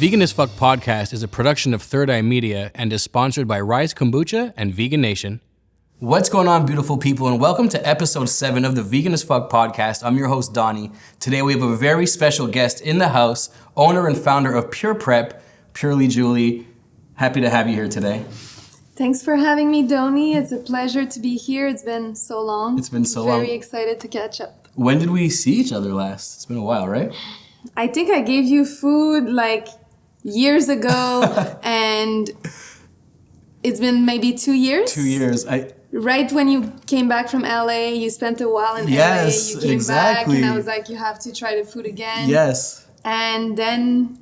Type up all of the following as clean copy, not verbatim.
Vegan as Fuck podcast is a production of Third Eye Media and is sponsored by Rise Kombucha and Vegan Nation. What's going on, beautiful people, and welcome to episode 7 of the Vegan as Fuck podcast. I'm your host, Donny. Today we have a very special guest in the house, owner and founder of Pure Prep, Purely Julie. Happy to have you here today. Thanks for having me, Donny. It's a pleasure to be here. It's been so long. It's been so long. Very excited to catch up. When did we see each other last? It's been a while, right? I think I gave you food like years ago, and it's been maybe 2 years. 2 years. Right when you came back from LA, you spent a while in LA. You came back, and I was like, you have to try the food again. Yes. And then,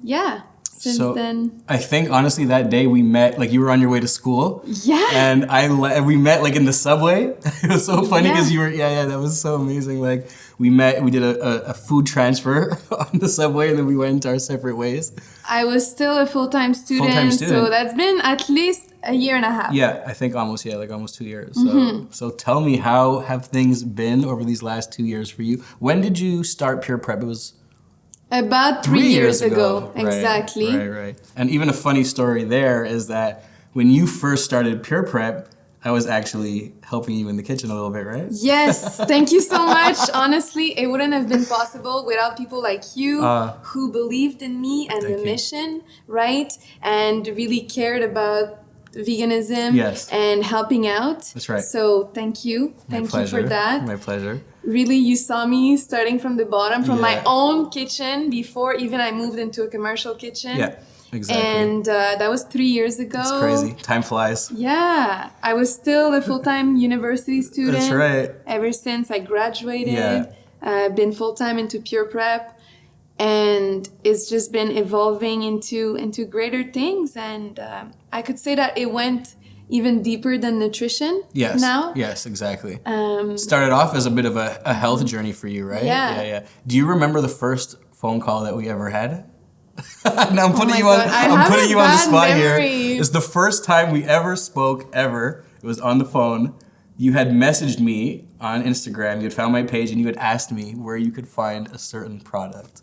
since then. I think, honestly, that day we met, like, you were on your way to school. Yeah. And we met, like, in the subway. It was so funny because you were, that was so amazing. Like, we did a food transfer on the subway, and then we went our separate ways. I was still a full-time student. So that's been at least a year and a half. Yeah, I think almost 2 years. So tell me, how have things been over these last 2 years for you? When did you start Pure Prep? It was about 3 years ago. Right, exactly. Right. And even a funny story there is that when you first started Pure Prep, I was actually helping you in the kitchen a little bit, right? Yes, thank you so much. Honestly, it wouldn't have been possible without people like you who believed in me and the mission, right? And really cared about veganism and helping out. That's right. So thank you. Thank you for that. My pleasure. Really, you saw me starting from the bottom, from my own kitchen before even I moved into a commercial kitchen. Yeah, exactly. And that was 3 years ago. It's crazy. Time flies. Yeah. I was still a full-time university student. That's right. Ever since I graduated. Yeah. I've been full-time into Pure Prep. And it's just been evolving into greater things. And I could say that it went even deeper than nutrition now. Yes, exactly. Started off as a bit of a health journey for you, right? Yeah. Do you remember the first phone call that we ever had? Now I'm putting you on the spot here. It's the first time we ever spoke ever. It was on the phone. You had messaged me on Instagram. You had found my page and you had asked me where you could find a certain product.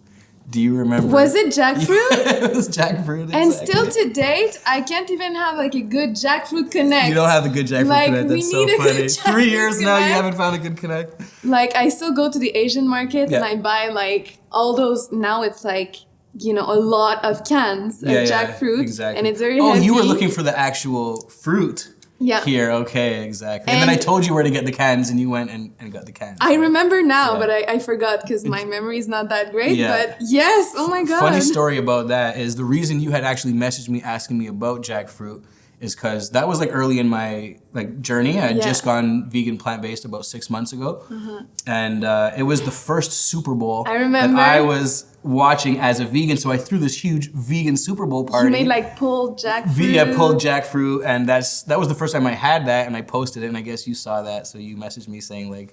Do you remember? Was it jackfruit? It was jackfruit. Exactly. And still to date, I can't even have like a good jackfruit connect. You don't have the good jackfruit connect. That's so funny. 3 years now, you haven't found a good connect. Like, I still go to the Asian market and I buy like all those. Now it's like, a lot of cans of jackfruit. Exactly. And it's very heavy. Oh, you were looking for the actual fruit. Yeah. Here, okay, exactly. And then I told you where to get the cans, and you went and got the cans. I remember now, but I forgot because my memory is not that great. Yeah. But yes, oh my God. Funny story about that is the reason you had actually messaged me asking me about jackfruit is because that was like early in my journey. I had just gone vegan plant-based about 6 months ago. And it was the first Super Bowl that I was watching as a vegan. So I threw this huge vegan Super Bowl party. You made like pulled jackfruit. Yeah, pulled jackfruit. And that was the first time I had that, and I posted it, and I guess you saw that. So you messaged me saying where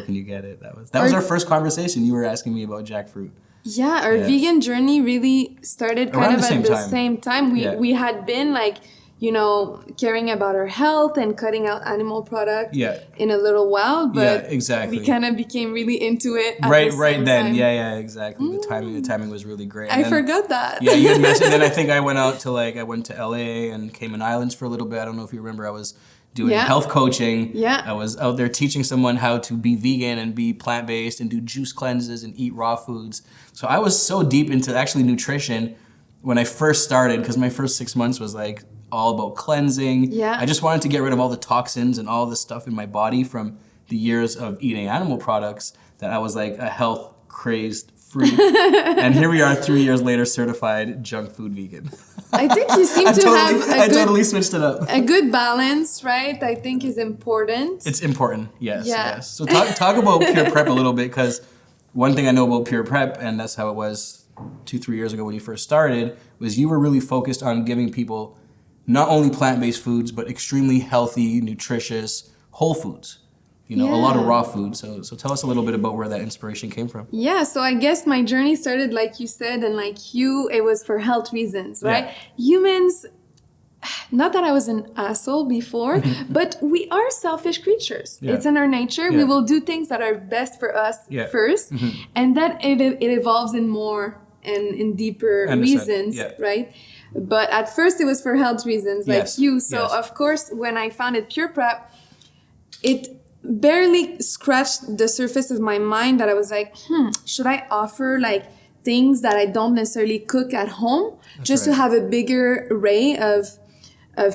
can you get it? That was our first conversation. You were asking me about jackfruit. Yeah, our vegan journey really started kind of at the same time. We had been caring about our health and cutting out animal products in a little while, but we kind of became really into it at the same time. Yeah, exactly. The timing was really great. I forgot that. Yeah, you had mentioned. Then I think I went to LA and Cayman Islands for a little bit. I don't know if you remember. I was doing health coaching. Yeah. I was out there teaching someone how to be vegan and be plant-based and do juice cleanses and eat raw foods. So I was so deep into actually nutrition when I first started, because my first 6 months was like all about cleansing. Yeah. I just wanted to get rid of all the toxins and all the stuff in my body from the years of eating animal products that I was like a health crazed freak. And here we are 3 years later, certified junk food vegan. I think you seem to have I totally switched it up. A good balance, right? I think is important. It's important, yes. So talk about Pure Prep a little bit, because one thing I know about Pure Prep, and that's how it was 2-3 years ago when you first started, was you were really focused on giving people not only plant-based foods, but extremely healthy, nutritious, whole foods. A lot of raw food. So tell us a little bit about where that inspiration came from. Yeah, so I guess my journey started like you said, and like you, it was for health reasons, right? Yeah. Humans, not that I was an asshole before, but we are selfish creatures. Yeah. It's in our nature. Yeah. We will do things that are best for us first, and then it evolves in more and in deeper reasons, right? But at first it was for health reasons, like you. So of course, when I founded Pure Prep, it barely scratched the surface of my mind that I was like, should I offer like things that I don't necessarily cook at home, just to have a bigger array of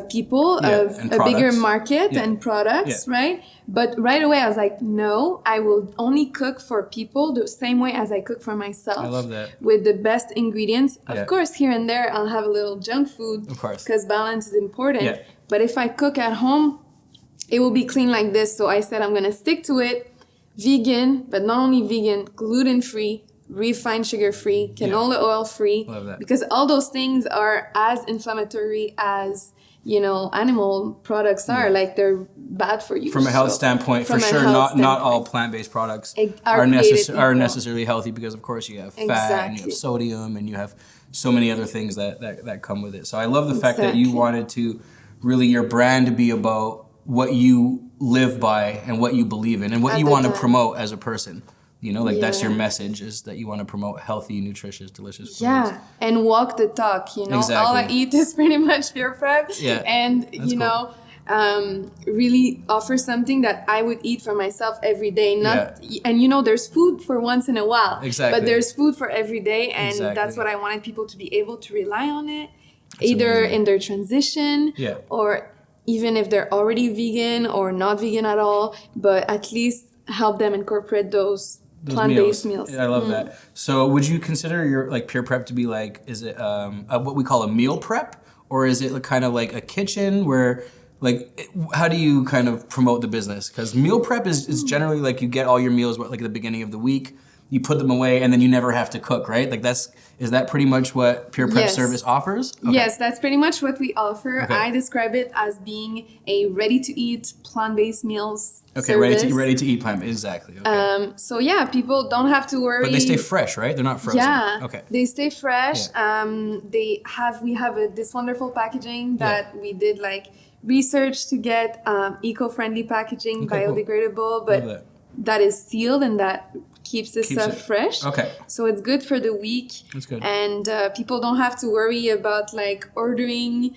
people, of a bigger market and products, right? But right away I was like, no, I will only cook for people the same way as I cook for myself. I love that. With the best ingredients. Of course, here and there I'll have a little junk food, of course, because balance is important. But if I cook at home, it will be clean like this. So I said I'm going to stick to it. Vegan, but not only vegan, gluten-free, refined sugar-free, canola oil-free. Love that. Because all those things are as inflammatory as, you know, animal products are. Like, they're bad for you. From a health standpoint, for sure, not all plant-based products are necessarily healthy, because, of course, you have fat and you have sodium and you have so many other things that come with it. So I love the fact that you wanted to really, your brand to be about what you live by and what you believe in and what you want to promote as a person. You know, like that's your message, is that you want to promote healthy, nutritious, delicious foods. Yeah, and walk the talk, you know. All I eat is pretty much Pure Prep. And, you know, really offer something that I would eat for myself every day. And, you know, there's food for once in a while. But there's food for every day. And that's what I wanted people to be able to rely on it. That's either amazing. In their transition or even if they're already vegan or not vegan at all, but at least help them incorporate those plant-based meals. Yeah, I love that. So would you consider your like Pure Prep to be like, is it what we call a meal prep, or is it kind of like a kitchen where, like, how do you kind of promote the business? Because meal prep is generally like you get all your meals like at the beginning of the week, you put them away, and then you never have to cook, right? Like is that pretty much what Pure Prep service offers? Okay. Yes, that's pretty much what we offer. Okay. I describe it as being a ready-to-eat plant-based meals service. ready to eat plant-based, exactly. Okay. So yeah, people don't have to worry. But they stay fresh, right? They're not frozen. Yeah. Okay. They stay fresh. Yeah. We have this wonderful packaging that we did like research to get eco-friendly packaging, biodegradable, but that is sealed and that keeps the stuff fresh. Okay. So it's good for the week. That's good. And people don't have to worry about like ordering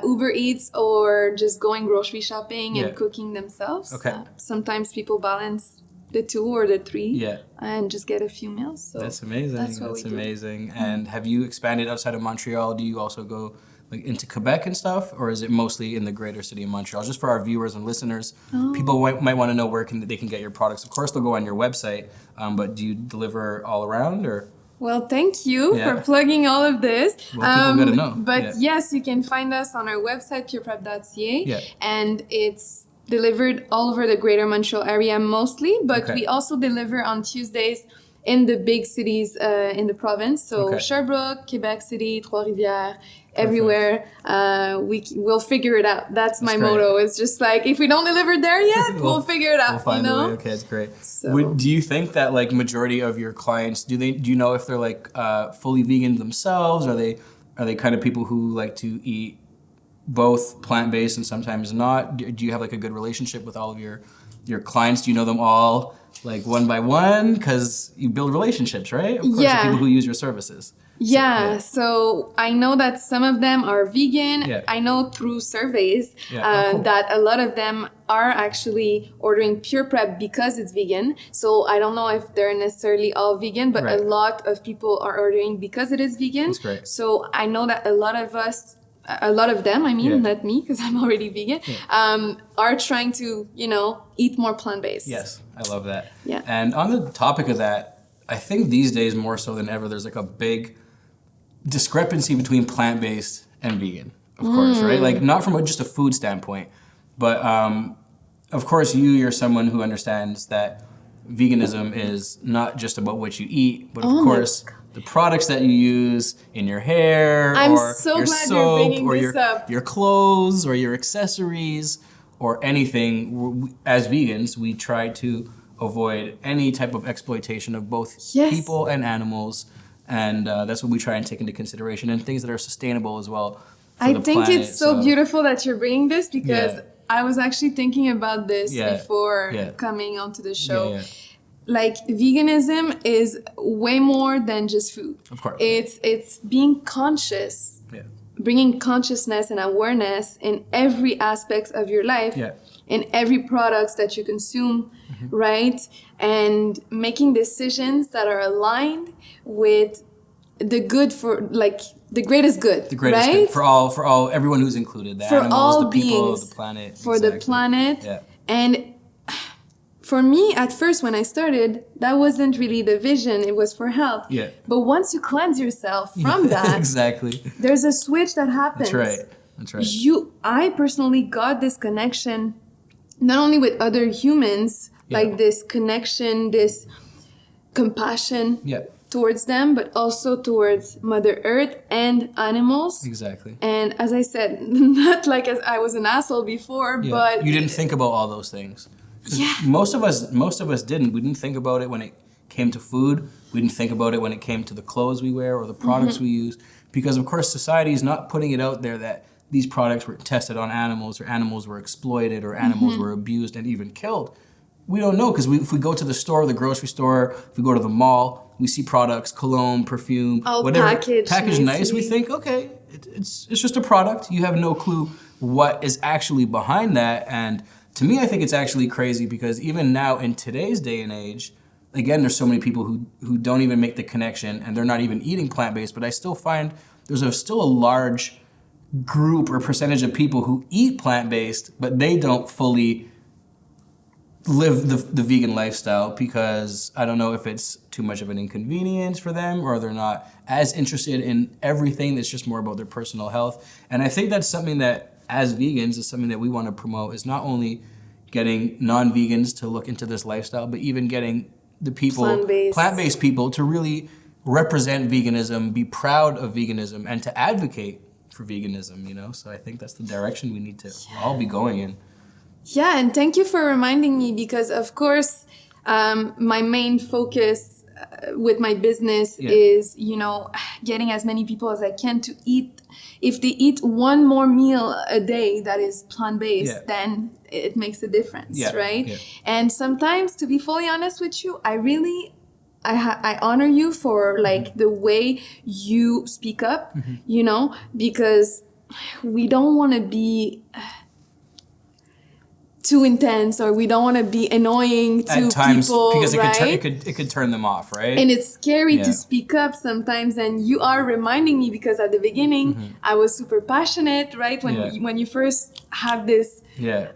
Uber Eats or just going grocery shopping and cooking themselves. Okay. Sometimes people balance the 2 or the 3 and just get a few meals. So that's amazing. That's amazing. And have you expanded outside of Montreal? Do you also go like into Quebec and stuff, or is it mostly in the greater city of Montreal? Just for our viewers and listeners, people might want to know where they can get your products. Of course, they'll go on your website, but do you deliver all around, or? Well, thank you for plugging all of this. Well, people gotta know. But yes, you can find us on our website, pureprep.ca, and it's delivered all over the greater Montreal area mostly, but we also deliver on Tuesdays in the big cities in the province. So Sherbrooke, Quebec City, Trois-Rivières, everywhere. We'll figure it out. That's my motto. It's just like, if we don't deliver there yet, we'll figure it out. We'll find a way. Okay, that's great. So, do you think that like majority of your clients, do you know if they're like fully vegan themselves? Are they kind of people who like to eat both plant-based and sometimes not? Do you have like a good relationship with all of your clients? Do you know them all like one by one? Because you build relationships, right? Of course, the people who use your services. So I know that some of them are vegan. I know through surveys that a lot of them are actually ordering Pure Prep because it's vegan. So I don't know if they're necessarily all vegan, but a lot of people are ordering because it is vegan. That's great. So I know that a lot of them, not me, because I'm already vegan, are trying to, eat more plant-based. Yes, I love that. Yeah. And on the topic of that, I think these days more so than ever, there's like a big discrepancy between plant-based and vegan, of course, right? Like not from just a food standpoint, but of course you're someone who understands that veganism is not just about what you eat, but of course the products that you use in your hair, or your soap, or your clothes, or your accessories, or anything. As vegans, we try to avoid any type of exploitation of both people and animals, and that's what we try and take into consideration, and things that are sustainable as well. I think it's so beautiful that you're bringing this, because I was actually thinking about this before coming onto the show. like veganism is way more than just food. Of course. It's being conscious. Yeah. Bringing consciousness and awareness in every aspect of your life. Yeah. In every products that you consume, right? And making decisions that are aligned with the good for, like, the greatest good, the greatest right? good for all, everyone who's included, the animals, the people, beings, the planet. For the planet. Yeah. And for me, at first, when I started, that wasn't really the vision. It was for health. Yeah. But once you cleanse yourself from that, exactly, there's a switch that happens. That's right. I personally got this connection, not only with other humans, like this connection, this compassion towards them, but also towards Mother Earth and animals. Exactly. And as I said, not like as I was an asshole before, but you didn't think about all those things. Yeah. Most of us didn't. We didn't think about it when it came to food. We didn't think about it when it came to the clothes we wear or the products we use. Because of course society is not putting it out there that these products were tested on animals, or animals were exploited, or animals were abused and even killed. We don't know, because if we go to the store, the grocery store, if we go to the mall, we see products, cologne, perfume, whatever, packaged nice. We think, okay, it's just a product. You have no clue what is actually behind that. And to me, I think it's actually crazy, because even now in today's day and age, again, there's so many people who don't even make the connection, and they're not even eating plant-based, but I still find there's still a large group or percentage of people who eat plant-based, but they don't fully live the vegan lifestyle, because I don't know if it's too much of an inconvenience for them, or they're not as interested in everything. That's just more about their personal health. And I think that's something that, as vegans, is something that we want to promote, is not only getting non-vegans to look into this lifestyle, but even getting the people, plant-based people, to really represent veganism, be proud of veganism, and to advocate for veganism, you know? So I think that's the direction we need to all be going in. Yeah, and thank you for reminding me, because of course, my main focus with my business is, you know, getting as many people as I can to eat. If they eat one more meal a day that is plant-based, then it makes a difference, right? Yeah. And sometimes, to be fully honest with you, I honor you for like the way you speak up, you know, because we don't want to be too intense, or we don't want to be annoying to at times, people, because right? it could turn them off, right? And it's scary to speak up sometimes, and you are reminding me, because at the beginning I was super passionate, right? When you first have this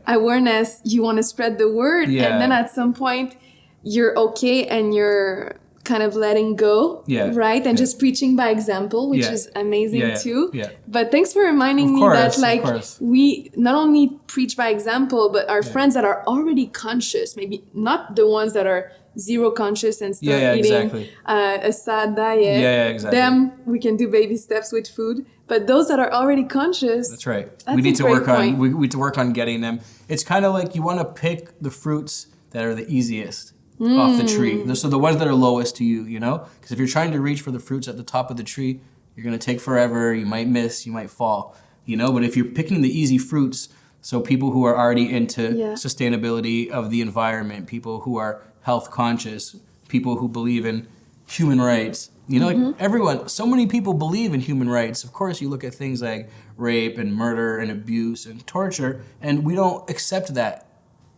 awareness, you want to spread the word, and then at some point you're okay and you're kind of letting go, right? And just preaching by example, which is amazing too. Yeah. But thanks for reminding me that, like, we not only preach by example, but our friends that are already conscious, maybe not the ones that are zero conscious and still eating a sad diet. Them, we can do baby steps with food. But those that are already conscious, that's right. We need to work on. We need to work on getting them. It's kind of like you want to pick the fruits that are the easiest off the tree. So the ones that are lowest to you, you know? Because if you're trying to reach for the fruits at the top of the tree, you're going to take forever, you might miss, you might fall, you know? But if you're picking the easy fruits, so people who are already into sustainability of the environment, people who are health conscious, people who believe in human rights, you know, like everyone, so many people believe in human rights. Of course, you look at things like rape and murder and abuse and torture, and we don't accept that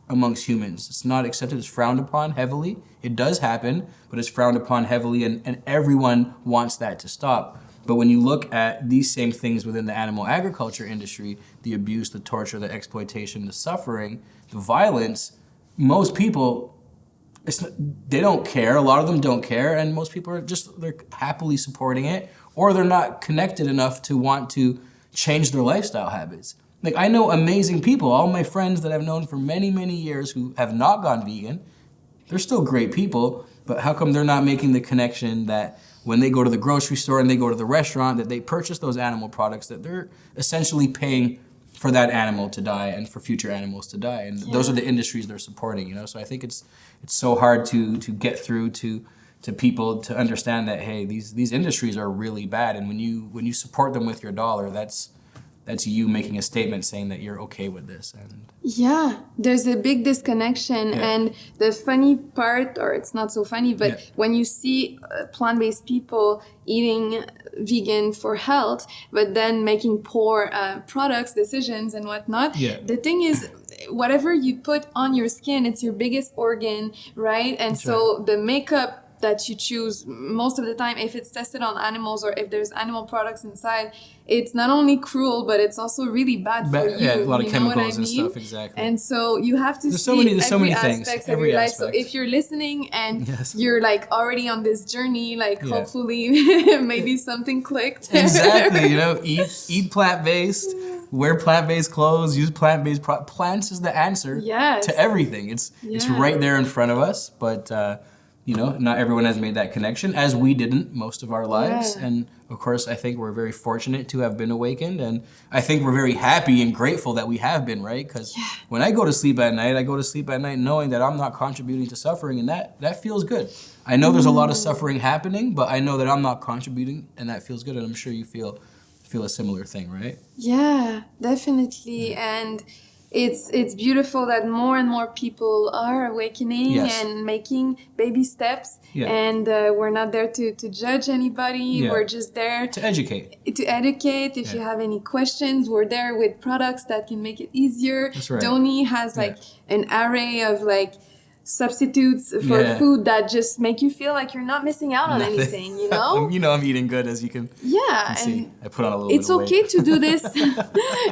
amongst humans. It's not accepted. It's frowned upon heavily. It does happen, but it's frowned upon heavily, and everyone wants that to stop. But when you look at these same things within the animal agriculture industry, the abuse, the torture, the exploitation, the suffering, the violence, most people, they don't care. A lot of them don't care, and most people are they're happily supporting it, or they're not connected enough to want to change their lifestyle habits. Like, I know amazing people, all my friends that I've known for many, many years who have not gone vegan, they're still great people, but how come they're not making the connection that when they go to the grocery store and they go to the restaurant, that they purchase those animal products, that they're essentially paying for that animal to die and for future animals to die. And those are the industries they're supporting, you know? So I think it's so hard to get through to people to understand that, hey, these industries are really bad, and when you support them with your dollar, that's That's you making a statement saying that you're okay with this. And yeah, there's a big disconnection. And the funny part, or it's not so funny, but when you see plant-based people eating vegan for health, but then making poor products, decisions and whatnot, the thing is, whatever you put on your skin, it's your biggest organ, right? And so the makeup that you choose most of the time, if it's tested on animals or if there's animal products inside, it's not only cruel, but it's also really bad for you. Yeah, a lot of chemicals and stuff, exactly. And so you have to there's see so many aspects things, of your life. So if you're listening and you're like already on this journey, like hopefully maybe something clicked. Exactly, you know, eat plant-based, wear plant-based clothes, use plant-based plants is the answer to everything. It's right there in front of us, but you know, not everyone has made that connection, as we didn't most of our lives. And of course, I think we're very fortunate to have been awakened. And I think we're very happy and grateful that we have been, right? Because when I go to sleep at night, I go to sleep at night knowing that I'm not contributing to suffering. And that feels good. I know there's a lot of suffering happening, but I know that I'm not contributing, and that feels good. And I'm sure you feel a similar thing, right? Yeah, definitely. And it's beautiful that more and more people are awakening and making baby steps. And we're not there to judge anybody. We're just there to educate. If you have any questions, we're there with products that can make it easier. That's right. Donny has like an array of like substitutes for food that just make you feel like you're not missing out on anything, you know? You know I'm eating good, as you can see. I put on a little bit of weight. It's okay to do this.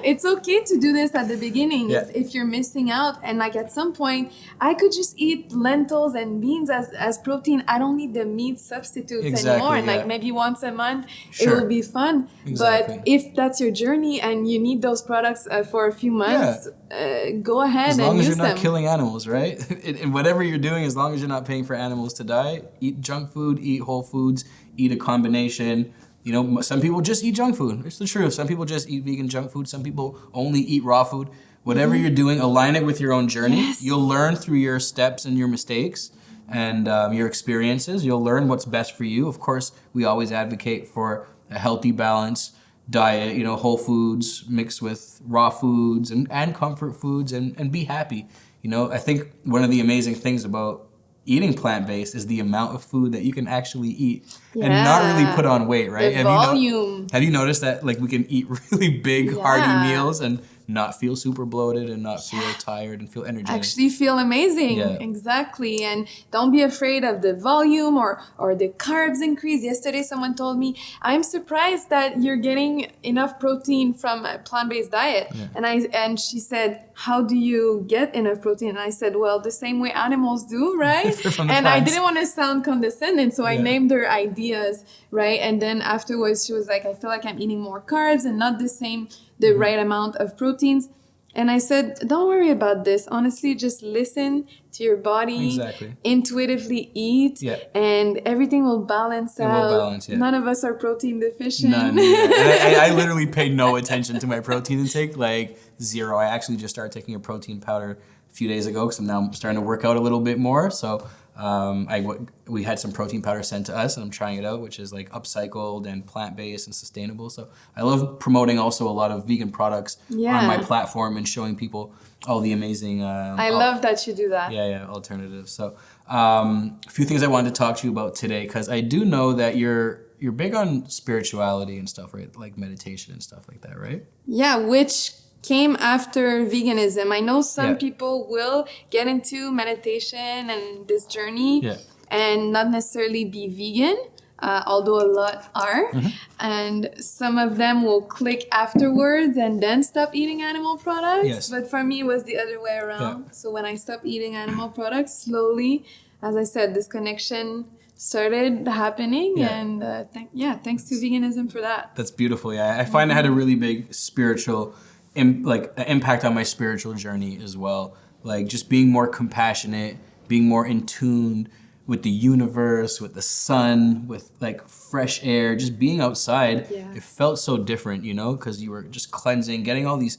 It's okay to do this at the beginning if you're missing out. And like at some point, I could just eat lentils and beans as protein. I don't need the meat substitutes anymore. And like maybe once a month, it will be fun. But if that's your journey and you need those products for a few months, go ahead and use them. As long as you're not killing animals, right? And whatever you're doing, as long as you're not paying for animals to die, eat junk food, eat whole foods, eat a combination. You know, some people just eat junk food. It's the truth. Some people just eat vegan junk food. Some people only eat raw food. Whatever you're doing, align it with your own journey. You'll learn through your steps and your mistakes and your experiences. You'll learn what's best for you. Of course, we always advocate for a healthy balance diet, you know, whole foods mixed with raw foods and comfort foods, and be happy. You know, I think one of the amazing things about eating plant-based is the amount of food that you can actually eat and not really put on weight, right? The volume. Have you noticed that like we can eat really big, hearty meals and not feel super bloated and not feel tired and feel energetic? Actually feel amazing. Exactly. And don't be afraid of the volume or the carbs increase. Yesterday someone told me, I'm surprised that you're getting enough protein from a plant-based diet. And she said, how do you get enough protein? And I said, well, the same way animals do, right? And I didn't want to sound condescending, so I named her ideas, right? And then afterwards she was like, I feel like I'm eating more carbs and not the right amount of proteins. And I said, don't worry about this. Honestly, just listen to your body, intuitively eat, and everything will balance out. Will balance, None of us are protein deficient. None. I literally pay no attention to my protein intake, like zero. I actually just started taking a protein powder a few days ago because I'm now starting to work out a little bit more. So we had some protein powder sent to us, and I'm trying it out, which is like upcycled and plant-based and sustainable. So I love promoting also a lot of vegan products on my platform and showing people all the amazing... I love that you do that. Alternatives. So a few things I wanted to talk to you about today, because I do know that you're big on spirituality and stuff, right? Like meditation and stuff like that, right? Yeah, which came after veganism. I know some people will get into meditation and this journey and not necessarily be vegan, although a lot are. And some of them will click afterwards and then stop eating animal products. But for me, it was the other way around. So when I stopped eating animal products, slowly, as I said, this connection started happening. And thanks to veganism for that. That's beautiful. I find I had a really big spiritual impact on my spiritual journey as well. Like just being more compassionate, being more in tune with the universe, with the sun, with like fresh air, just being outside. It felt so different, you know, because you were just cleansing, getting all these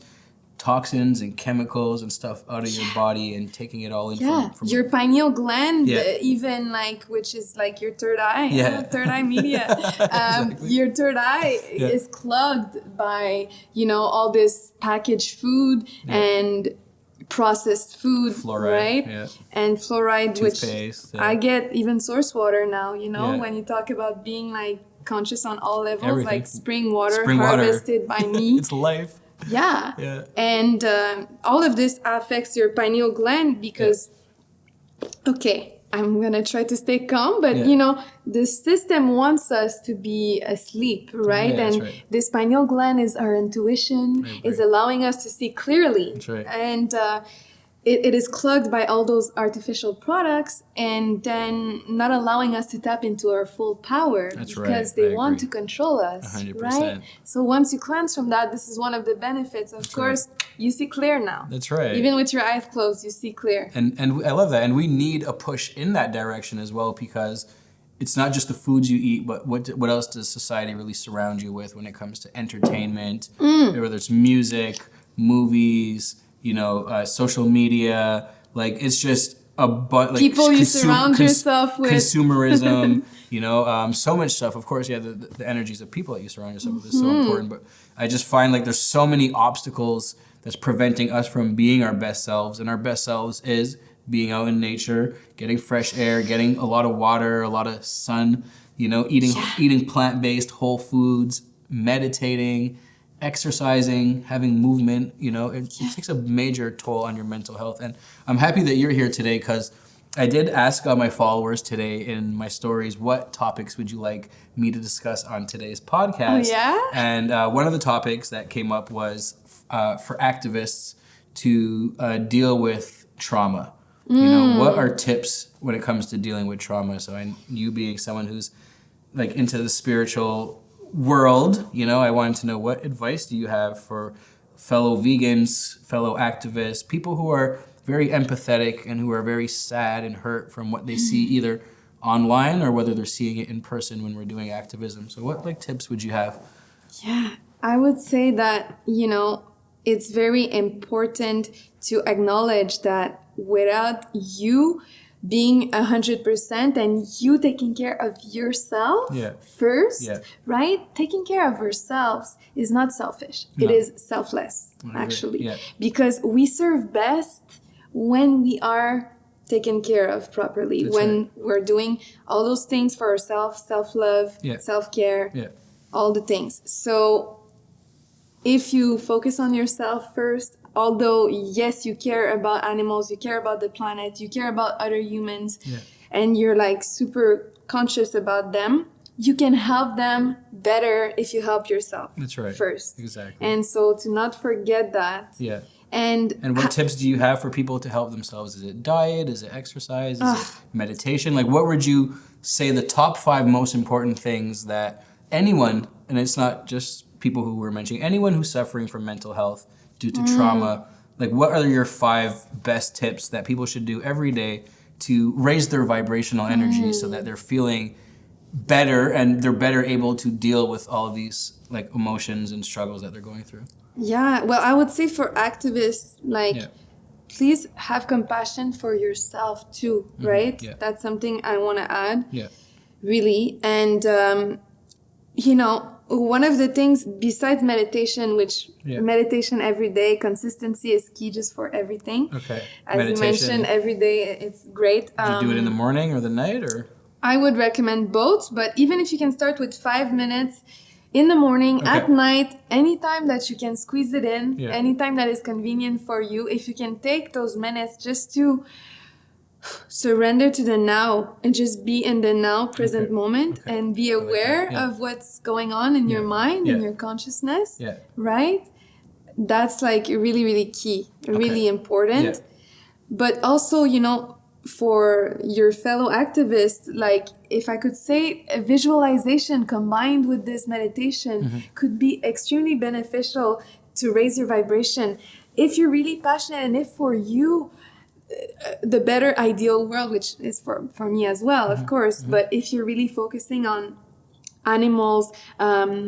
toxins and chemicals and stuff out of your body and taking it all in from your pineal gland, even like, which is like your third eye, third eye media. Exactly. Your third eye is clogged by, all this packaged food and processed food, fluoride, right? Yeah. And fluoride, toothpaste, which I get even source water now, when you talk about being like conscious on all levels, everything. Like spring water harvested by me. It's life. Yeah. And all of this affects your pineal gland because, I'm going to try to stay calm, but the system wants us to be asleep, right? Yeah, and this pineal gland is our intuition, is allowing us to see clearly. That's right. And it is clogged by all those artificial products and then not allowing us to tap into our full power. That's because they want to control us, 100%. Right? So once you cleanse from that, this is one of the benefits. Of course, you see clear now. That's right. Even with your eyes closed, you see clear. And I love that. And we need a push in that direction as well, because it's not just the foods you eat, but what else does society really surround you with when it comes to entertainment, whether it's music, movies, social media, like it's just people you surround yourself with, consumerism, so much stuff. Of course, the energies of people that you surround yourself with is so important. But I just find like there's so many obstacles that's preventing us from being our best selves, and our best selves is being out in nature, getting fresh air, getting a lot of water, a lot of sun, eating plant-based whole foods, meditating, exercising, having movement, it takes a major toll on your mental health. And I'm happy that you're here today, because I did ask my followers today in my stories, what topics would you like me to discuss on today's podcast? Oh, yeah? And one of the topics that came up was for activists to deal with trauma. What are tips when it comes to dealing with trauma? So you being someone who's like into the spiritual world, I wanted to know, what advice do you have for fellow vegans, fellow activists, people who are very empathetic and who are very sad and hurt from what they see either online or whether they're seeing it in person when we're doing activism? So what tips would you have? Yeah, I would say that, it's very important to acknowledge that without you being 100% and you taking care of yourself first, right? Taking care of ourselves is not selfish. No. It is selfless, actually. Yeah. Because we serve best when we are taken care of properly, when we're doing all those things for ourselves, self-love, self-care, all the things. So if you focus on yourself first, although, yes, you care about animals, you care about the planet, you care about other humans, and you're like super conscious about them, you can help them better if you help yourself first. Exactly. And so to not forget that. Yeah. And what tips do you have for people to help themselves? Is it diet? Is it exercise? Is it meditation? Like, what would you say the top 5 most important things that anyone, and it's not just people who we're mentioning, anyone who's suffering from mental health due to trauma, like what are your 5 best tips that people should do every day to raise their vibrational energy so that they're feeling better and they're better able to deal with all of these like emotions and struggles that they're going through? Yeah, well, I would say for activists, please have compassion for yourself too, right? Yeah. That's something I want to add. Yeah. Really. And, one of the things besides meditation, which meditation every day, consistency is key just for everything. Okay. As meditation, you mentioned, every day it's great. Do you do it in the morning or the night, or? I would recommend both, but even if you can start with 5 minutes in the morning, at night, anytime that you can squeeze it in, anytime that is convenient for you, if you can take those minutes just to surrender to the now and just be in the now present moment and be aware of what's going on in your mind and your consciousness, right? That's like really, really key, really important. But also, for your fellow activists, like if I could say a visualization combined with this meditation could be extremely beneficial to raise your vibration. If you're really passionate and if for you, the better ideal world, which is for me as well, of course, but if you're really focusing on animals,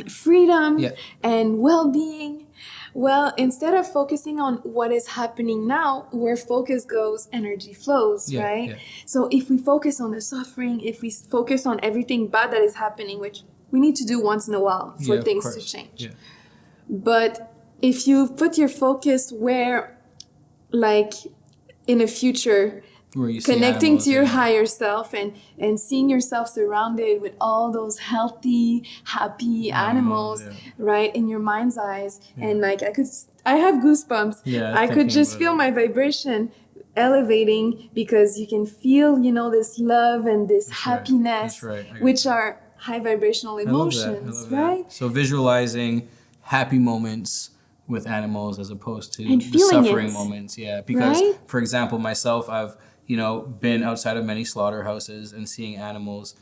freedom and well-being, Well, instead of focusing on what is happening now, where focus goes, energy flows, right? Yeah. So if we focus on the suffering, if we focus on everything bad that is happening, which we need to do once in a while for things to change. Yeah. But if you put your focus where, like, in the future, connecting to your higher self and seeing yourself surrounded with all those healthy, happy animals, right, in your mind's eyes. And like I have goosebumps. I could just feel my vibration elevating because you can feel, this love and this happiness, which are high vibrational emotions, right? So visualizing happy moments with animals as opposed to the suffering moments. Yeah, because for example, myself, I've been outside of many slaughterhouses and seeing animals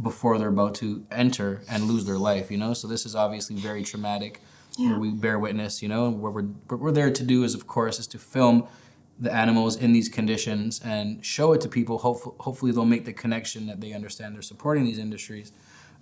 before they're about to enter and lose their life, So this is obviously very traumatic where we bear witness, and what we're there to do is to film the animals in these conditions and show it to people. Hopefully they'll make the connection that they understand they're supporting these industries.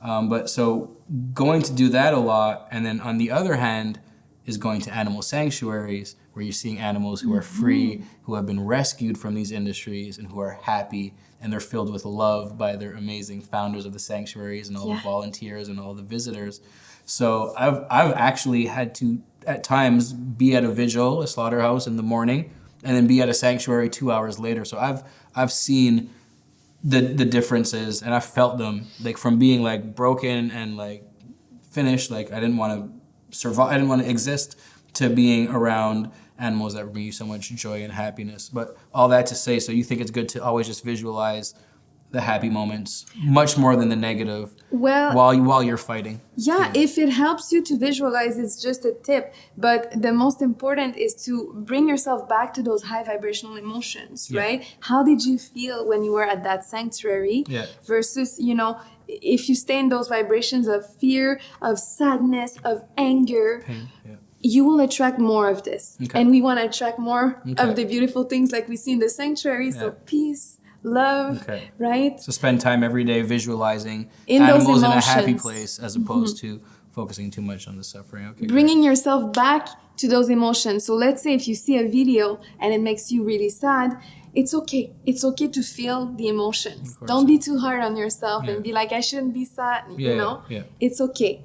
But so going to do that a lot, and then on the other hand is going to animal sanctuaries where you're seeing animals who are free, who have been rescued from these industries and who are happy, and they're filled with love by their amazing founders of the sanctuaries and all the volunteers and all the visitors. So I've actually had to at times be at a vigil, a slaughterhouse in the morning, and then be at a sanctuary 2 hours later. So I've seen the differences, and I felt them, like from being like broken and like finished, like I didn't want to survive, I didn't want to exist, to being around animals that bring you so much joy and happiness. But all that to say, so you think it's good to always just visualize the happy moments much more than the negative while you're fighting. Yeah, if it helps you to visualize, it's just a tip. But the most important is to bring yourself back to those high vibrational emotions, right? How did you feel when you were at that sanctuary versus, if you stay in those vibrations of fear, of sadness, of anger, pain, you will attract more of this. And we want to attract more of the beautiful things like we see in the sanctuary. So peace, love, right? So spend time every day visualizing animals in a happy place as opposed to focusing too much on the suffering. Bringing yourself back to those emotions. So let's say if you see a video and it makes you really sad, it's okay. It's okay to feel the emotions. Don't be too hard on yourself and be like, I shouldn't be sad. It's okay.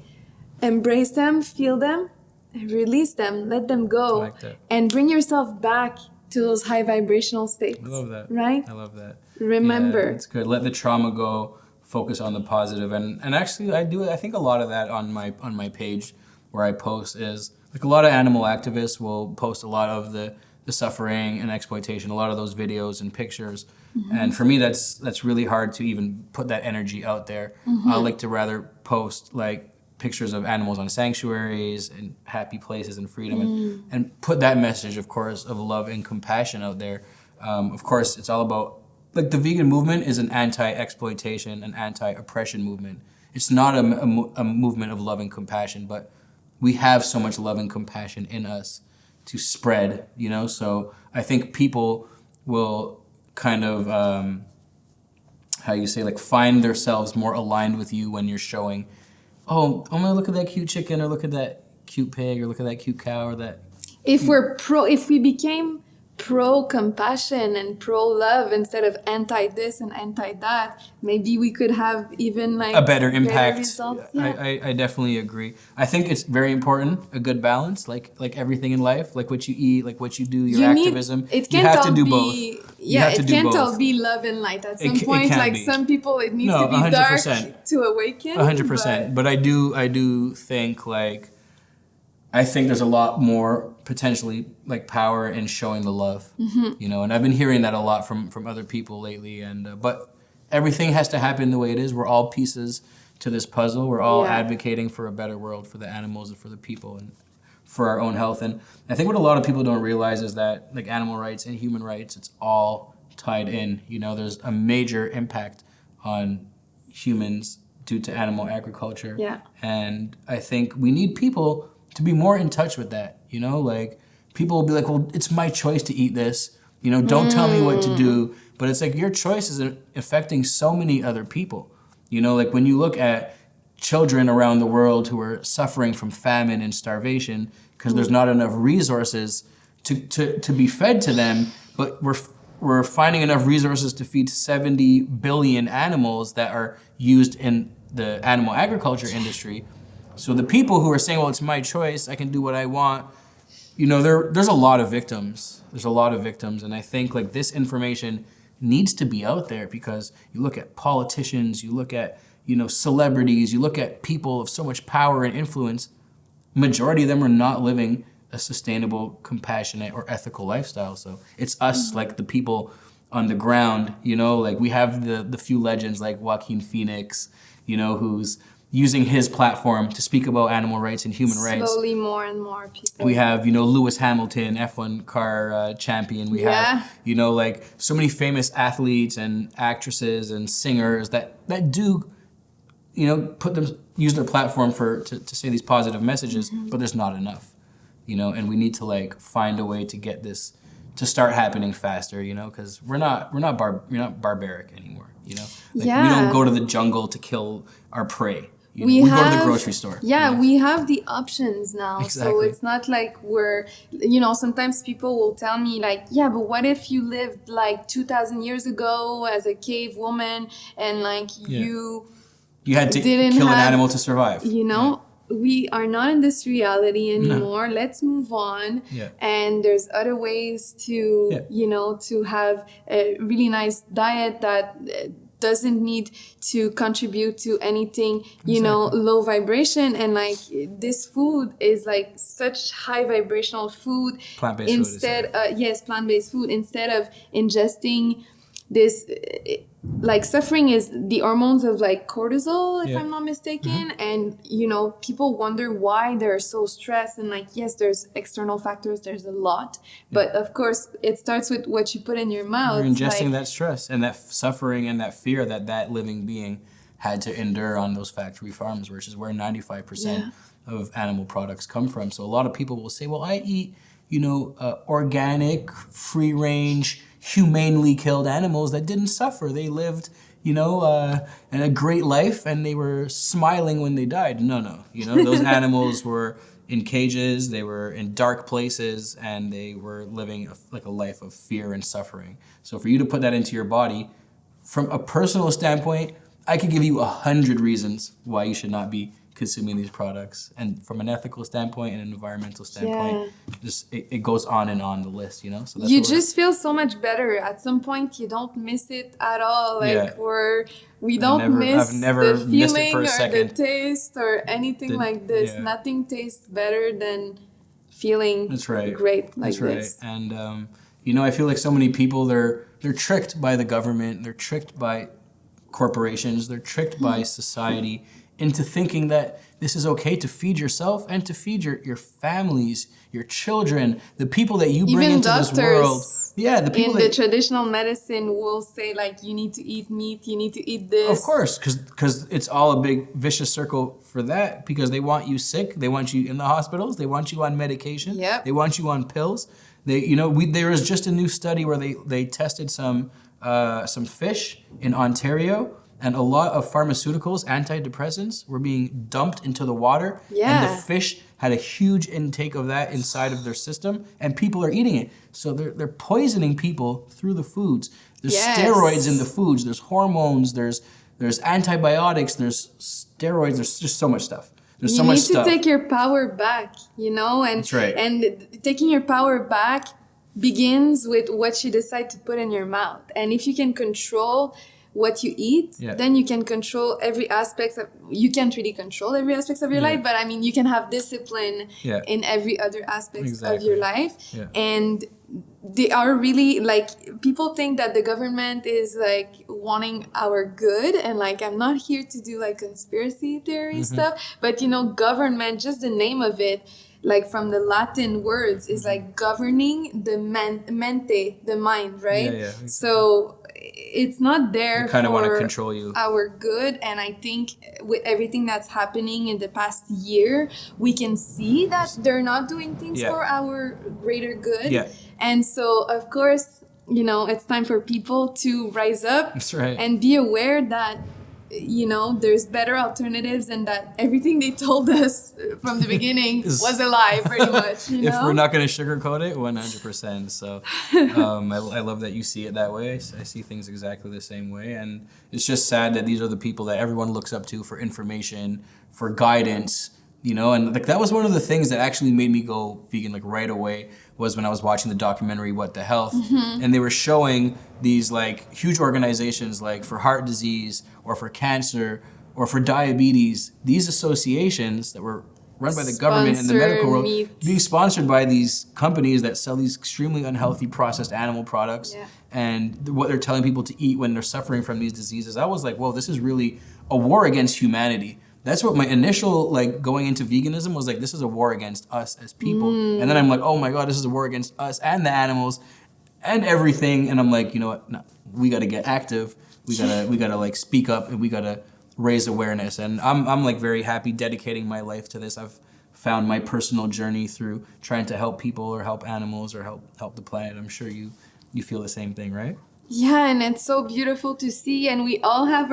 Embrace them, feel them, and release them. Let them go. And bring yourself back to those high vibrational states. I love that. Right? I love that. Remember. It's good. Let the trauma go. Focus on the positive. And actually, I think a lot of that on my page where I post is, like, a lot of animal activists will post a lot of the suffering and exploitation, a lot of those videos and pictures. And for me, that's really hard to even put that energy out there. I like to rather post like pictures of animals on sanctuaries and happy places and freedom and put that message, of course, of love and compassion out there. Of course, it's all about, like, the vegan movement is an anti-exploitation, an anti-oppression movement. It's not a movement of love and compassion, but we have so much love and compassion in us to spread, So I think people will kind of, find themselves more aligned with you when you're showing, oh, I'm gonna look at that cute chicken, or look at that cute pig, or look at that cute cow, or that. If we became pro-compassion and pro-love instead of anti-this and anti-that, maybe we could have even like a better impact. Results. I definitely agree. I think it's very important, a good balance, like everything in life, like what you eat, like what you do, your activism. You have to do both. Yeah, it can't all be love and light. At some point, like some people, it needs to be 100%. Dark to awaken. 100%. But I do think, like, I think there's a lot more potentially, like, power in showing the love, and I've been hearing that a lot from other people lately. And but everything has to happen the way it is. We're all pieces to this puzzle. We're all advocating for a better world for the animals and for the people and for our own health. And I think what a lot of people don't realize is that, like, animal rights and human rights, it's all tied in. There's a major impact on humans due to animal agriculture. And I think we need people to be more in touch with that, like, people will be like, well, it's my choice to eat this, don't tell me what to do. But it's like, your choice is affecting so many other people, like, when you look at children around the world who are suffering from famine and starvation because there's not enough resources to be fed to them, but we're finding enough resources to feed 70 billion animals that are used in the animal agriculture industry. So the people who are saying, well, it's my choice, I can do what I want, you know, there's a lot of victims. There's a lot of victims. And I think like this information needs to be out there because you look at politicians, you look at, you know, celebrities, you look at people of so much power and influence, majority of them are not living a sustainable, compassionate, or ethical lifestyle. So it's us, like the people on the ground, you know, like we have the few legends like Joaquin Phoenix, you know, who's using his platform to speak about animal rights and human rights. Slowly more and more people. We have, you know, Lewis Hamilton, F1 car champion. We have, you know, like so many famous athletes and actresses and singers that do, you know, use their platform to say these positive messages, but there's not enough, you know, and we need to like find a way to get this to start happening faster, you know, because we're not barbaric anymore, you know. Like, we don't go to the jungle to kill our prey. We go to the grocery store. Yeah, you know? We have the options now. Exactly. So it's not like we're, you know, sometimes people will tell me like, yeah, but what if you lived like 2,000 years ago as a cave woman and like you had to kill an animal to survive. You know, we are not in this reality anymore. No. Let's move on. Yeah. And there's other ways to, you know, to have a really nice diet that doesn't need to contribute to anything, you know, low vibration. And like this food is like such high vibrational food. Plant-based food. Yes, plant-based food. Instead of ingesting this, like suffering is the hormones of like cortisol, if I'm not mistaken. And, you know, people wonder why they're so stressed. And like, yes, there's external factors, there's a lot. But of course, it starts with what you put in your mouth. You're ingesting that stress and that suffering and that fear that living being had to endure on those factory farms, which is where 95% of animal products come from. So a lot of people will say, well, I eat, you know, organic, free-range, humanely killed animals that didn't suffer. They lived, you know, in a great life and they were smiling when they died. No. You know, those animals were in cages, they were in dark places, and they were living a life of fear and suffering. So for you to put that into your body, from a personal standpoint, I could give you 100 reasons why you should not be consuming these products, and from an ethical standpoint and an environmental standpoint, just it goes on and on the list, you know. So that's you just feel so much better at some point. You don't miss it at all. Like we don't miss the feeling or the taste or anything like this. Nothing tastes better than feeling great like this. And you know, I feel like so many people they're tricked by the government, they're tricked by corporations, they're tricked by society into thinking that this is okay to feed yourself and to feed your families, your children, the people that you bring into this world. Yeah, the people in the traditional medicine will say like, you need to eat meat, you need to eat this. Of course, because it's all a big vicious circle for that, because they want you sick, they want you in the hospitals, they want you on medication, they want you on pills. There was just a new study where they tested some fish in Ontario. And a lot of pharmaceuticals, antidepressants, were being dumped into the water. And the fish had a huge intake of that inside of their system. And people are eating it. So they're poisoning people through the foods. There's steroids in the foods. There's hormones. There's antibiotics. There's steroids. There's just so much stuff. There's so much stuff. You need to take your power back, you know? And, that's right. And taking your power back begins with what you decide to put in your mouth. And if you can control what you eat, then you can control every aspect of, you can't really control every aspect of your life, but I mean, you can have discipline in every other aspect of your life. And they are really like, people think that the government is like wanting our good, and like, I'm not here to do like conspiracy theory stuff, but you know, government, just the name of it, like from the Latin words, is like governing the mente, the mind, right? Exactly. So it's not there kind of want to control you. Our good. And I think with everything that's happening in the past year, we can see that they're not doing things for our greater good. And so, of course, you know, it's time for people to rise up and be aware that there's better alternatives, and that everything they told us from the beginning was a lie, pretty much. If we're not going to sugarcoat it, 100%. So I love that you see it that way. I see things exactly the same way. And it's just sad that these are the people that everyone looks up to for information, for guidance, and like that was one of the things that actually made me go vegan like right away, was when I was watching the documentary What the Health, and they were showing these like huge organizations like for heart disease or for cancer or for diabetes, these associations that were run by the government and the medical world being sponsored by these companies that sell these extremely unhealthy processed animal products, and what they're telling people to eat when they're suffering from these diseases. I was like, whoa, this is really a war against humanity. That's what my initial like going into veganism was like, this is a war against us as people. And then I'm like, oh my God, this is a war against us and the animals and everything. And I'm like, you know what? No, we got to get active. We gotta like speak up, and we gotta raise awareness. And I'm like very happy dedicating my life to this. I've found my personal journey through trying to help people or help animals or help the planet. I'm sure you feel the same thing, right? Yeah, and it's so beautiful to see, and we all have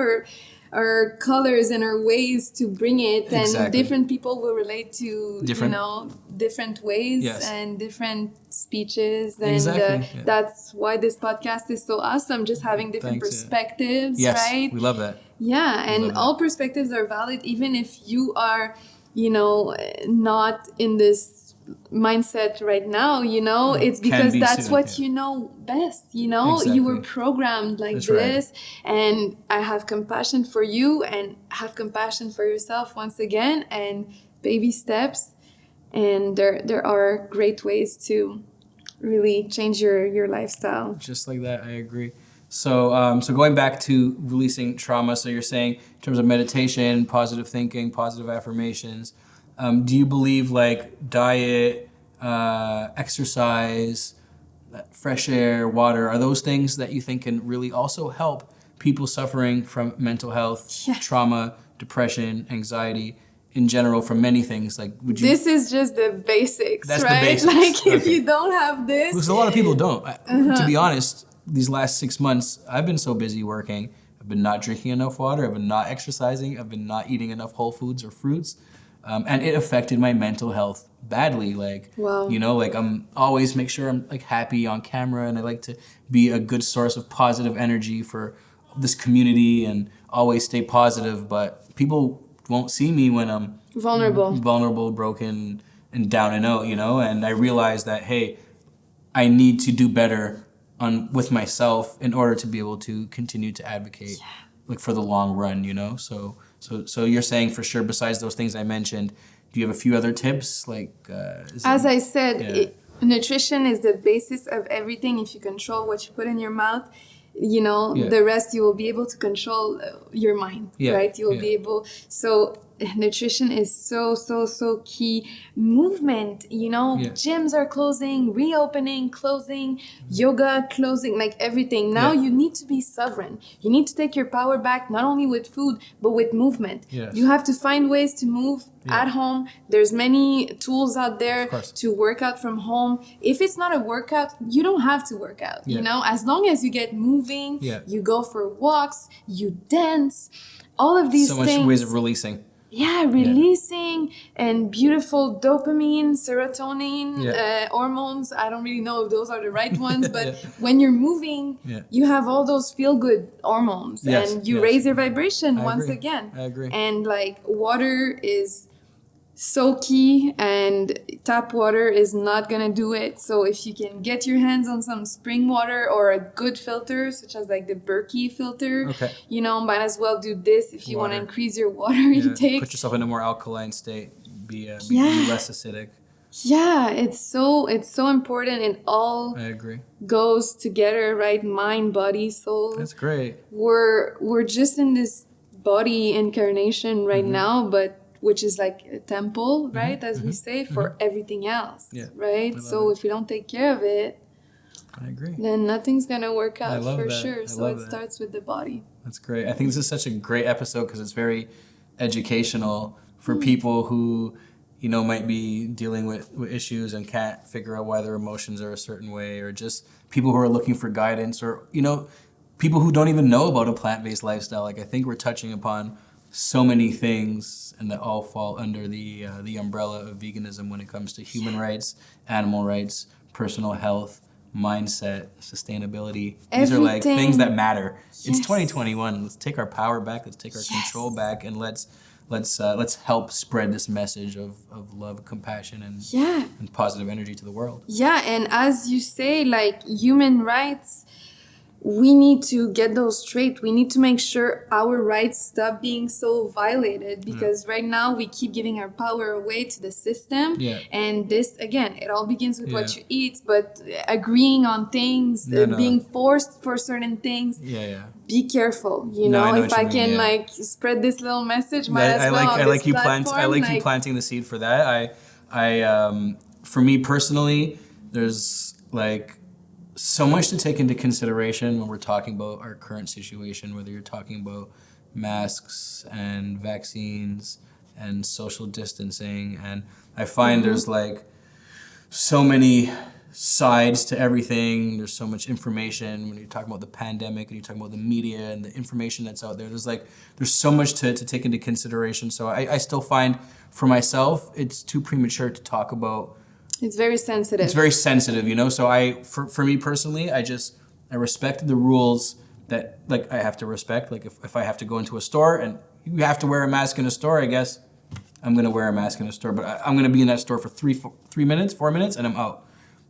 our colors and our ways to bring it, and different people will relate to different ways and different speeches, and that's why this podcast is so awesome, just having different perspectives. Right, we love that. And all perspectives are valid, even if you are not in this mindset right now, it's because that's what you know best. You were programmed like this, and I have compassion for you and have compassion for yourself once again, and baby steps, and there are great ways to really change your lifestyle. Just like that, I agree. So going back to releasing trauma, so you're saying in terms of meditation, positive thinking, positive affirmations, do you believe like diet, exercise, fresh air, water, are those things that you think can really also help people suffering from mental health, trauma, depression, anxiety, in general, from many things? Like, would you? This is just the basics, That's right? The basics. Like, if you don't have this, because a lot of people don't. To be honest, these last 6 months, I've been so busy working. I've been not drinking enough water. I've been not exercising. I've been not eating enough whole foods or fruits. And it affected my mental health badly. Like, like I'm always make sure I'm like happy on camera, and I like to be a good source of positive energy for this community and always stay positive. But people won't see me when I'm vulnerable, broken, and down and out, and I realized that, hey, I need to do better with myself in order to be able to continue to advocate like for the long run, So you're saying for sure, besides those things I mentioned, do you have a few other tips? Like, as I said, nutrition is the basis of everything. If you control what you put in your mouth, the rest you will be able to control your mind, right? You will be able. So nutrition is so key. Movement, gyms are closing, reopening, closing, yoga closing, like everything. Now you need to be sovereign. You need to take your power back, not only with food, but with movement. You have to find ways to move at home. There's many tools out there to work out from home. If it's not a workout, you don't have to work out, as long as you get moving, you go for walks, you dance, all of these things. So much ways of releasing. Releasing and beautiful dopamine, serotonin, hormones. I don't really know if those are the right ones, but when you're moving, you have all those feel-good hormones, and you raise your vibration once again. I agree. And like water is so key, and tap water is not gonna do it. So if you can get your hands on some spring water or a good filter, such as like the Berkey filter, might as well do this if you want to increase your water intake. Put yourself in a more alkaline state. Be less acidic. Yeah, it's so important, and all I agree. Goes together, right? Mind, body, soul. That's great. We're just in this body incarnation right now, but which is like a temple, right? As we say, for everything else, right? So if we don't take care of it, I agree. Then nothing's going to work out for sure. So it starts with the body. That's great. I think this is such a great episode because it's very educational for people who, might be dealing with issues and can't figure out why their emotions are a certain way, or just people who are looking for guidance, or, people who don't even know about a plant-based lifestyle. Like I think we're touching upon so many things, and that all fall under the umbrella of veganism when it comes to human rights, animal rights, personal health, mindset, sustainability. These are like things that matter. Yes. It's 2021. Let's take our power back. Let's take our control back, and let's help spread this message of love, compassion, and positive energy to the world. Yeah, and as you say, like human rights, we need to get those straight. We need to make sure our rights stop being so violated, because right now we keep giving our power away to the system. Yeah. And this, again, it all begins with what you eat, but agreeing on things, being forced for certain things. Be careful, you know. If I can like spread this little message, I like you planting the seed for that. I for me personally, there's like so much to take into consideration when we're talking about our current situation, whether you're talking about masks and vaccines and social distancing. And I find there's like so many sides to everything. There's so much information when you're talking about the pandemic and you're talking about the media and the information that's out there. There's so much to take into consideration. So I still find for myself, it's too premature to talk about. It's very sensitive. It's very sensitive, you know? So for me personally, I respect the rules that like I have to respect. Like if I have to go into a store and you have to wear a mask in a store, I guess I'm gonna wear a mask in a store, but I'm gonna be in that store for 4 minutes, and I'm out.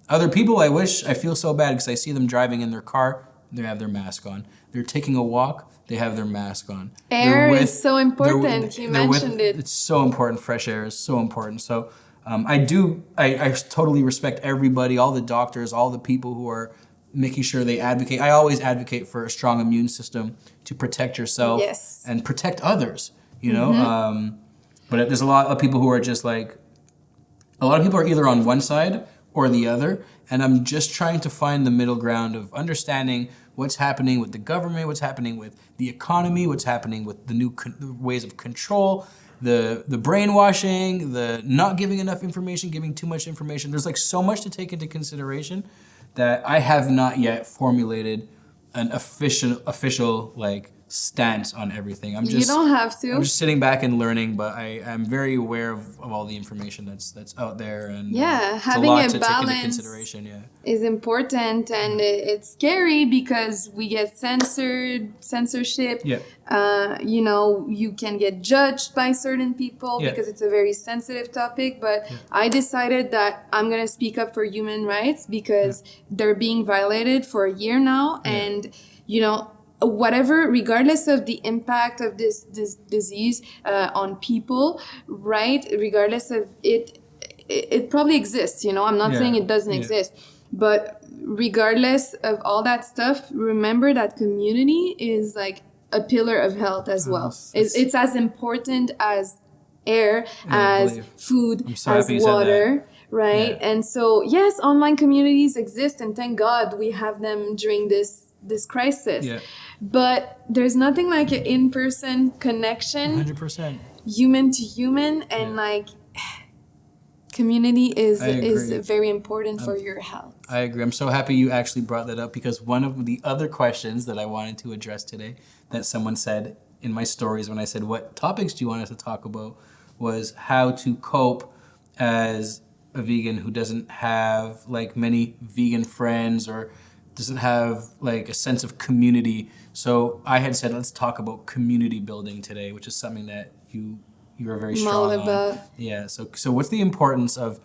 Other people, I feel so bad because I see them driving in their car, they have their mask on. They're taking a walk, they have their mask on. Air is so important, you mentioned it. It's so important, fresh air is so important. So I totally respect everybody, all the doctors, all the people who are making sure they advocate. I always advocate for a strong immune system to protect yourself and protect others, you know? But there's a lot of people who are just like, a lot of people are either on one side or the other, and I'm just trying to find the middle ground of understanding what's happening with the government, what's happening with the economy, what's happening with the new ways of control, the brainwashing, the not giving enough information, giving too much information. There's like so much to take into consideration that I have not yet formulated an official like stance on everything. You don't have to. I'm just sitting back and learning, but I'm very aware of all the information that's out there, and having a balance is important, and it's scary because we get censorship. You know, you can get judged by certain people because it's a very sensitive topic, but I decided that I'm gonna speak up for human rights because they're being violated for a year now, and you know, whatever, regardless of the impact of this disease on people, right? Regardless of it probably exists, you know, I'm not saying it doesn't exist, but regardless of all that stuff, remember that community is like a pillar of health as well. It's as important as air, as food, as water, right? And so, yes, online communities exist, and thank God we have them during this crisis. But there's nothing like an in-person connection, 100%, human to human, and like community is very important for your health. I agree. I'm so happy you actually brought that up, because one of the other questions that I wanted to address today that someone said in my stories when I said, what topics do you want us to talk about, was how to cope as a vegan who doesn't have like many vegan friends or doesn't have like a sense of community. So I had said, let's talk about community building today, which is something that you are very strong on. Yeah. So what's the importance of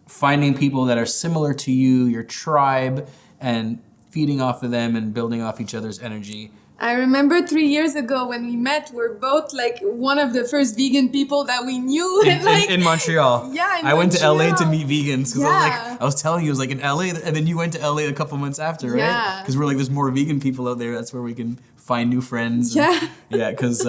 finding people that are similar to you, your tribe, and feeding off of them and building off each other's energy? I remember 3 years ago when we met, we're both like one of the first vegan people that we knew. In Montreal. Yeah, I went to LA to meet vegans because I was telling you, I was like in LA, and then you went to LA a couple months after, right? Yeah. Because we're like, there's more vegan people out there. That's where we can find new friends. Because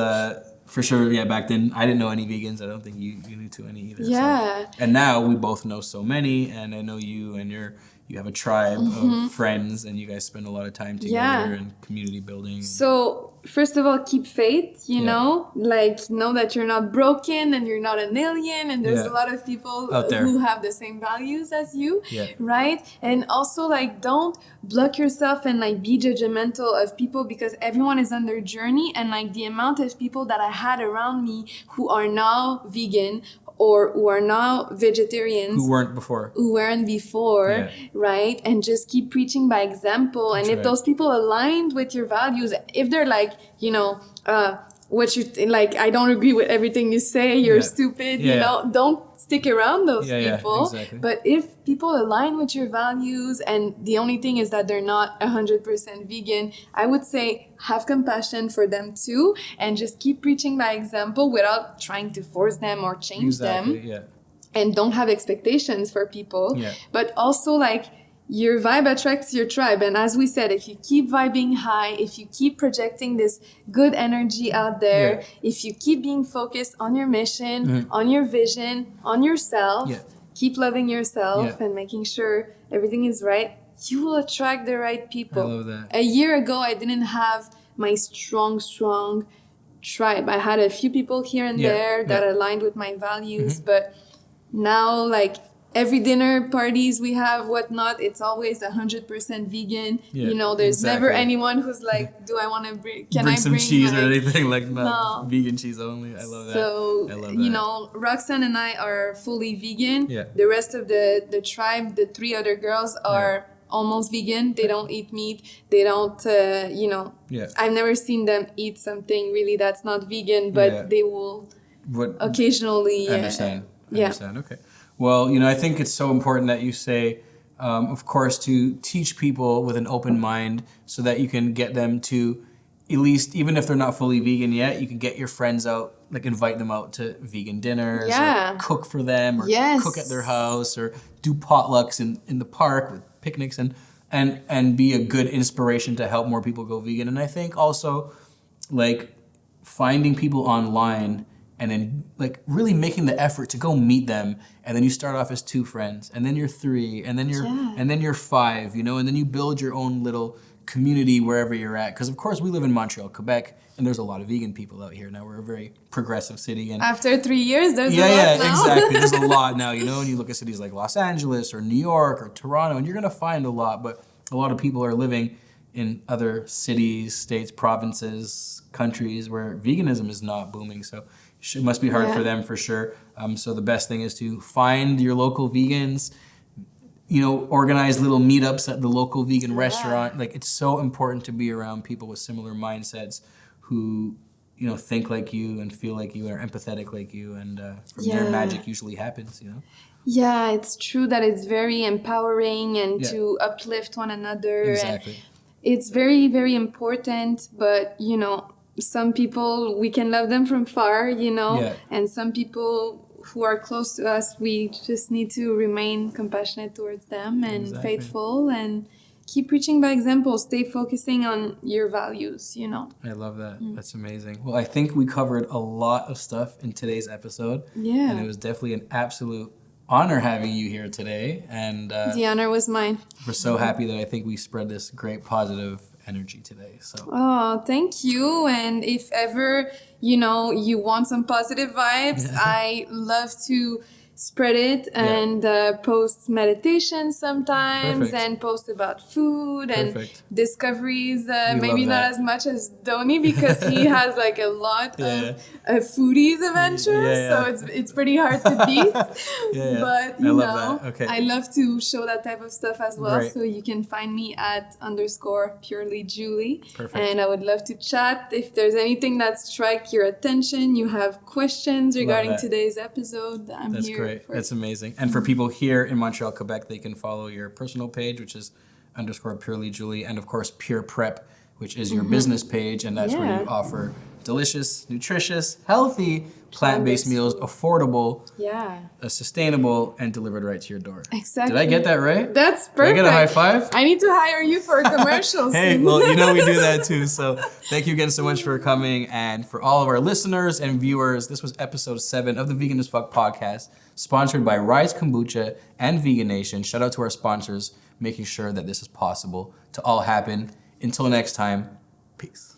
for sure, back then I didn't know any vegans. I don't think you knew too any either. So. And now we both know so many, and I know you, and you have a tribe of friends, and you guys spend a lot of time together and community building. So first of all, keep faith, you know, like know that you're not broken and you're not an alien, and there's a lot of people out there who have the same values as you, right? And also, like, don't block yourself and like be judgmental of people, because everyone is on their journey. And like the amount of people that I had around me who are now vegan or who are now vegetarians, who weren't before, right? And just keep preaching by example. And if those people aligned with your values, if they're like, you know, what you like, I don't agree with everything you say, you're stupid, you know, don't stick around those people. Exactly. But if people align with your values and the only thing is that they're not 100% vegan, I would say have compassion for them too, and just keep preaching by example without trying to force them or change them. And don't have expectations for people. But also, like, your vibe attracts your tribe. And as we said, if you keep vibing high, if you keep projecting this good energy out there, if you keep being focused on your mission, on your vision, on yourself, keep loving yourself and making sure everything is right, you will attract the right people. I love that. A year ago, I didn't have my strong tribe. I had a few people here and there that aligned with my values, but now, like, every dinner parties we have, whatnot, it's always 100% vegan. You know, there's never anyone who's like, do I want to bring some cheese or anything? Like, no, vegan cheese only. I love that. So, you know, Roxanne and I are fully vegan. The rest of the tribe, the 3 other girls are almost vegan. They don't eat meat. They don't, you know, I've never seen them eat something really that's not vegan, but they will occasionally. Understand. Okay. Well, you know, I think it's so important that you say, of course, to teach people with an open mind so that you can get them to, at least, even if they're not fully vegan yet, you can get your friends out, like invite them out to vegan dinners, or cook for them, or cook at their house, or do potlucks in the park with picnics, and be a good inspiration to help more people go vegan. And I think also, like, finding people online and then, like, really making the effort to go meet them, and then you start off as 2 friends, and then you're 3, and then you're 5, you know, and then you build your own little community wherever you're at. Because of course we live in Montreal, Quebec, and there's a lot of vegan people out here now. We're a very progressive city, and after 3 years, there's a lot now. Exactly. There's a lot now, you know. And you look at cities like Los Angeles or New York or Toronto, and you're gonna find a lot. But a lot of people are living in other cities, states, provinces, countries where veganism is not booming. So it must be hard for them for sure. So the best thing is to find your local vegans, you know, organize little meetups at the local vegan restaurant. Like, it's so important to be around people with similar mindsets who, you know, think like you and feel like you and are empathetic like you. And from there, magic usually happens, you know? Yeah, it's true that it's very empowering and to uplift one another. Exactly. And it's very, very important, but, you know, some people, we can love them from far, you know, and some people who are close to us, we just need to remain compassionate towards them and faithful, and keep preaching by example. Stay focusing on your values, you know. I love that. That's amazing. Well, I think we covered a lot of stuff in today's episode. Yeah. And it was definitely an absolute honor having you here today. And the honor was mine. We're so happy that I think we spread this great positive energy today. So thank you. And if ever, you know, you want some positive vibes, I love to spread it and post meditation sometimes and post about food and discoveries. Maybe not as much as Donny, because he has like a lot of foodies adventures, so it's pretty hard to beat. But you know, I love to show that type of stuff as well. So you can find me at _purely Julie. And I would love to chat. If there's anything that strikes your attention, you have questions regarding today's episode, I'm here. Great. That's amazing. And for people here in Montreal, Quebec, they can follow your personal page, which is _purely Julie, and of course Pure Prep, which is your business page, and that's where you offer delicious, nutritious, healthy, plant-based meals, affordable, sustainable, and delivered right to your door. Exactly. Did I get that right? That's perfect. Did I get a high five? I need to hire you for commercials. Hey, well, you know we do that too. So thank you again so much for coming. And for all of our listeners and viewers, this was episode 7 of the Vegan as Fuck podcast, sponsored by Rise Kombucha and Vegan Nation. Shout out to our sponsors, making sure that this is possible to all happen. Until next time, peace.